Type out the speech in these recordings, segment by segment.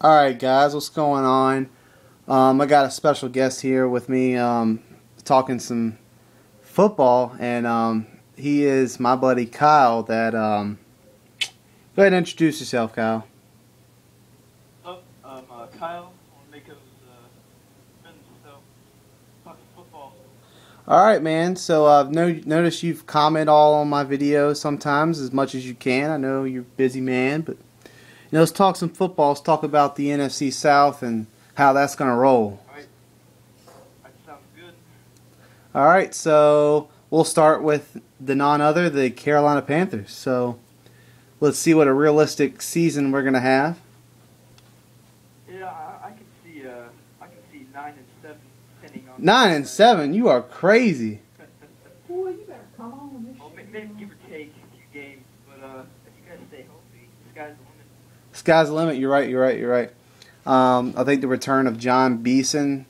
Alright guys, what's going on? I got a special guest here with me talking some football, and he is my buddy Kyle. Go ahead and introduce yourself, Kyle. Oh, I'm Kyle. I'm Mako's friend, so talking football. Alright man, so I've noticed you've commented all on my videos sometimes as much as you can. I know you're a busy man, but let's talk some football. Let's talk about the NFC South and how that's going to roll. Alright. That sounds good. Alright, so we'll start with the non-other, the Carolina Panthers. So let's see what a realistic season we're going to have. Yeah, I can see 9-7 depending on 9-7? You are crazy. Boy, you better come on this well, maybe give or take a few games, but if you guys stay healthy, the sky's the limit. Sky's the limit. You're right. I think the return of John Beeson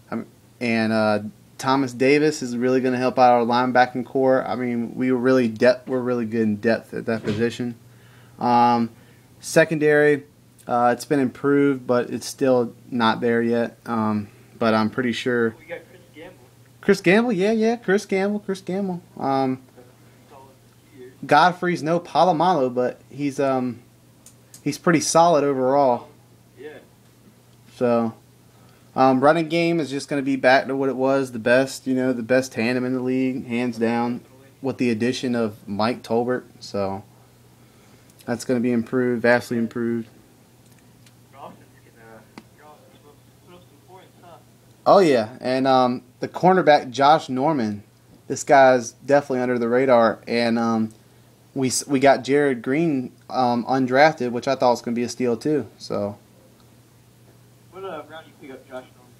and Thomas Davis is really going to help out our linebacking core. I mean, we're really good in depth at that position. Secondary, it's been improved, but it's still not there yet. But I'm pretty sure. We got Chris Gamble, yeah, Chris Gamble. Godfrey's no Palomalo, but he's pretty solid overall. Yeah. So, running game is just going to be back to what it was, the best tandem in the league, hands down, with the addition of Mike Tolbert. So, that's going to be improved, vastly improved. Your offense can put up some points, huh? Oh, yeah, and the cornerback, Josh Norman, this guy's definitely under the radar, and we got Jared Green undrafted, which I thought was going to be a steal too. So. What round you pick up Josh Norman?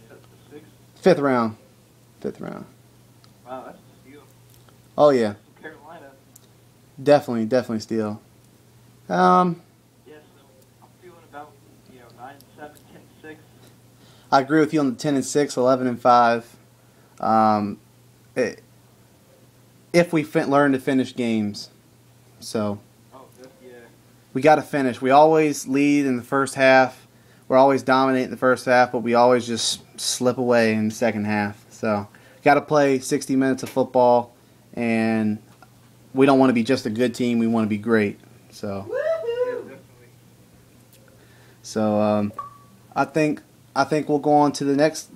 The 6th? Fifth round. Wow, that's a steal. Oh yeah. Carolina. Definitely steal. Yeah, so I'm feeling about 9-7, 10-6. I agree with you on the 10-6, 11-5. If we learn to finish games, so. Yeah. We got to finish. We always lead in the first half. We're always dominating the first half, but we always just slip away in the second half. So, got to play 60 minutes of football, and we don't want to be just a good team. We want to be great. So, I think we'll go on to the next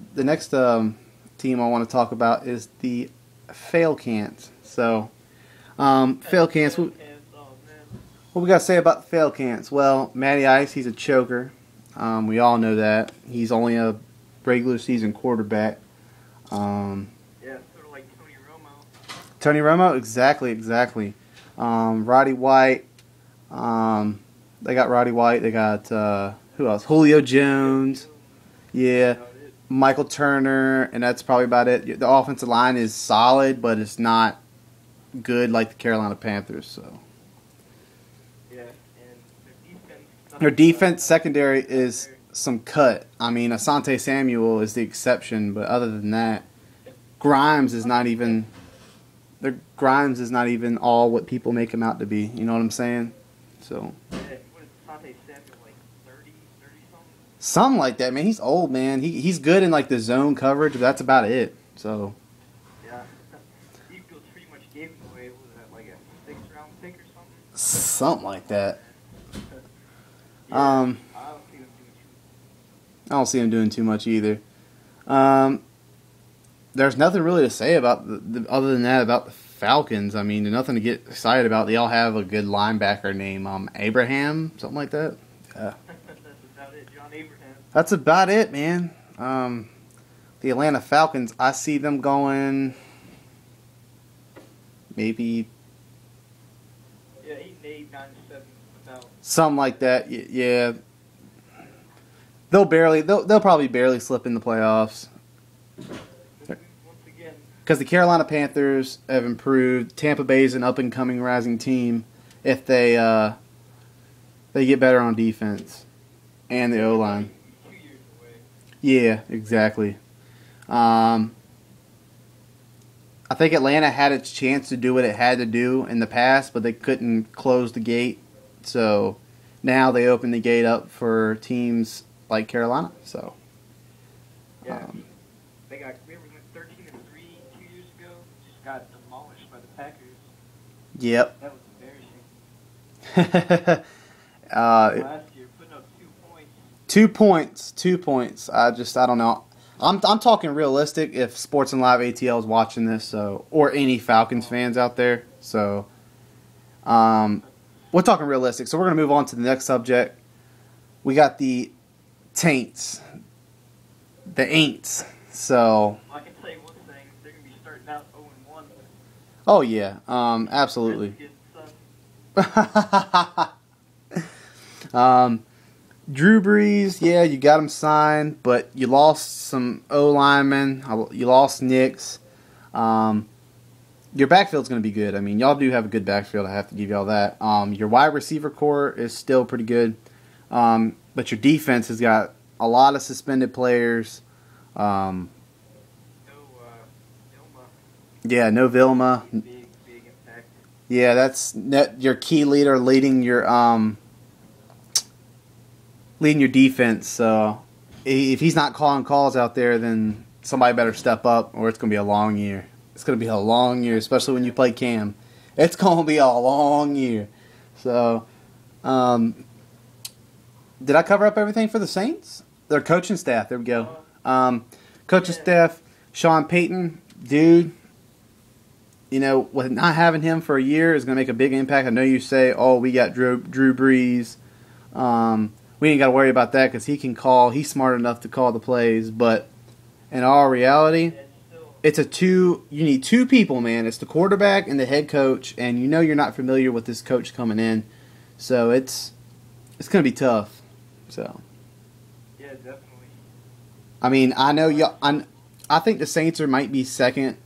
team I want to talk about is the Failcants. So, Failcants. What we got to say about the Failcants? Well, Matty Ice, he's a choker. We all know that. He's only a regular season quarterback. Yeah, sort of like Tony Romo. Tony Romo? Exactly. Roddy White. They got Roddy White. They got, who else? Julio Jones. Yeah. Michael Turner. And that's probably about it. The offensive line is solid, but it's not good like the Carolina Panthers, so. Their defense secondary is some cut. I mean, Asante Samuel is the exception, but other than that, Grimes is not even all what people make him out to be. You know what I'm saying? So. What is Asante Samuel, like 30 something? Something like that, man. He's old, man. He's good in like the zone coverage, but that's about it. So. Yeah. Eagles pretty much gave him away. Was that like a 6th round pick or something? Something like that. Yeah, I don't see him doing too much either. There's nothing really to say about other than that about the Falcons. I mean, there's nothing to get excited about. They all have a good linebacker named Abraham, something like that. Yeah. That's about it, John Abraham. That's about it, man. The Atlanta Falcons, I see them going maybe 8-8, 9-7. Something like that, yeah. They'll probably barely slip in the playoffs. Because the Carolina Panthers have improved. Tampa Bay is an up-and-coming rising team if they get better on defense and the O-line. 2 years away. Yeah, exactly. I think Atlanta had its chance to do what it had to do in the past, but they couldn't close the gate. So now they open the gate up for teams like Carolina. So Yeah. We went 13-3 2 years ago. Just got demolished by the Packers. yep. That was embarrassing. Last year, putting up 2 points. 2 points. 2 points. I don't know. I'm talking realistic. If Sports and Live ATL is watching this, so or any Falcons fans out there, so we're talking realistic. So we're gonna move on to the next subject. We got the Taints, the Aints. So I can tell you one thing: they're gonna be starting out 0-1. oh yeah, absolutely. Drew Brees, yeah, you got him signed, but you lost some O linemen. You lost Nicks. Your backfield's going to be good. I mean, y'all do have a good backfield. I have to give y'all that. Your wide receiver core is still pretty good, but your defense has got a lot of suspended players. Vilma. Yeah, no Vilma. Big impact. Yeah, that's your key leader leading your defense. So if he's not calling calls out there, then somebody better step up, or it's going to be a long year. It's going to be a long year, especially when you play Cam. It's going to be a long year. So, did I cover up everything for the Saints? Their coaching staff. There we go. Coaching staff, Sean Payton, dude. You know, with not having him for a year is going to make a big impact. I know you say, oh, we got Drew Brees. We ain't got to worry about that because he can call. He's smart enough to call the plays. But in all reality, you need two people, man. It's the quarterback and the head coach, and you know you're not familiar with this coach coming in. So it's going to be tough. So yeah, definitely. I mean, I think the Saints might be second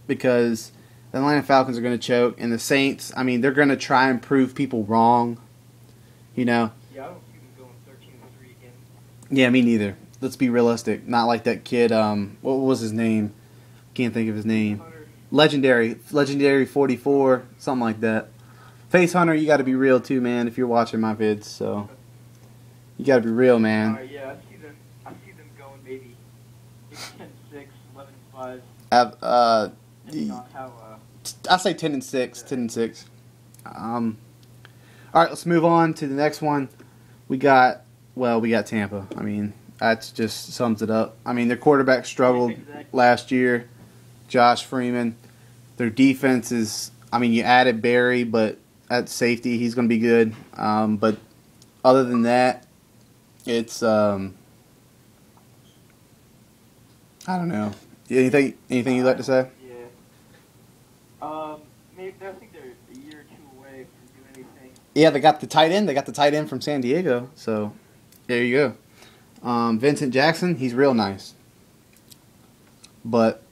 because the Atlanta Falcons are going to choke, and the Saints, I mean, they're going to try and prove people wrong. You know. Yeah, I don't see them going 13-3 again. Yeah, me neither. Let's be realistic. Not like that kid. What was his name? Can't think of his name. Hunter. Legendary 44, something like that. Face Hunter, you got to be real too, man. If you're watching my vids, so you got to be real, man. Yeah, I see them going maybe 10-6, 11-5. Depending on how. I say 10-6, 10-6. All right, let's move on to the next one. We got Tampa. I mean, that just sums it up. I mean, their quarterback struggled last year, Josh Freeman. Their defense is, I mean, you added Barry, but at safety, he's going to be good. But other than that, it's, I don't know. Anything you'd like to say? Yeah. Maybe I think they're a year or two away from doing anything. Yeah, they got the tight end. They got the tight end from San Diego. So there you go. Vincent Jackson, he's real nice. But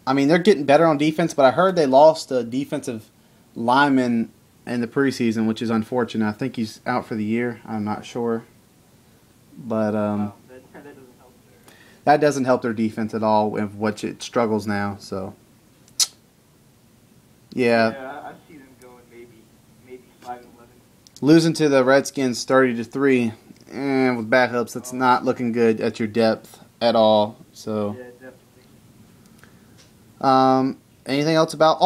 I mean, they're getting better on defense. But I heard they lost a defensive lineman in the preseason, which is unfortunate. I think he's out for the year. I'm not sure. But that doesn't help their defense at all, of which it struggles now. So yeah, I see them going maybe 5-11. Losing to the Redskins 30-3, with backups, that's not looking good at your depth at all. So yeah, definitely. Anything else about?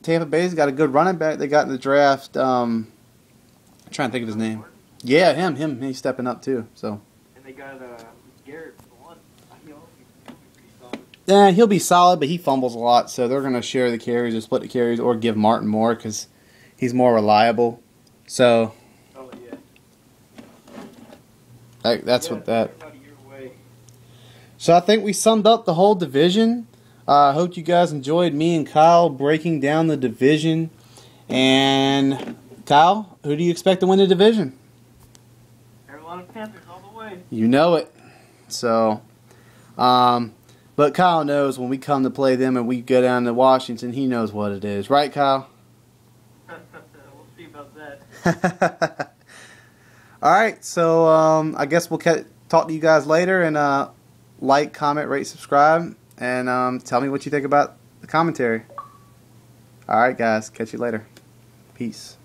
Tampa Bay's got a good running back they got in the draft. I'm trying to think of his name. Yeah, him. He's stepping up too. So. And they got Garrett Blunt. He'll be pretty solid. Yeah, he'll be solid, but he fumbles a lot, so they're going to share the carries or split the carries or give Martin more because he's more reliable. So. Oh yeah. That's what that. So I think we summed up the whole division. I hope you guys enjoyed me and Kyle breaking down the division. And Kyle, who do you expect to win the division? Carolina Panthers all the way. You know it. So, but Kyle knows when we come to play them and we go down to Washington, he knows what it is. Right, Kyle? We'll see about that. All right, so I guess we'll talk to you guys later, and like, comment, rate, subscribe, and tell me what you think about the commentary. All right, guys, catch you later. Peace.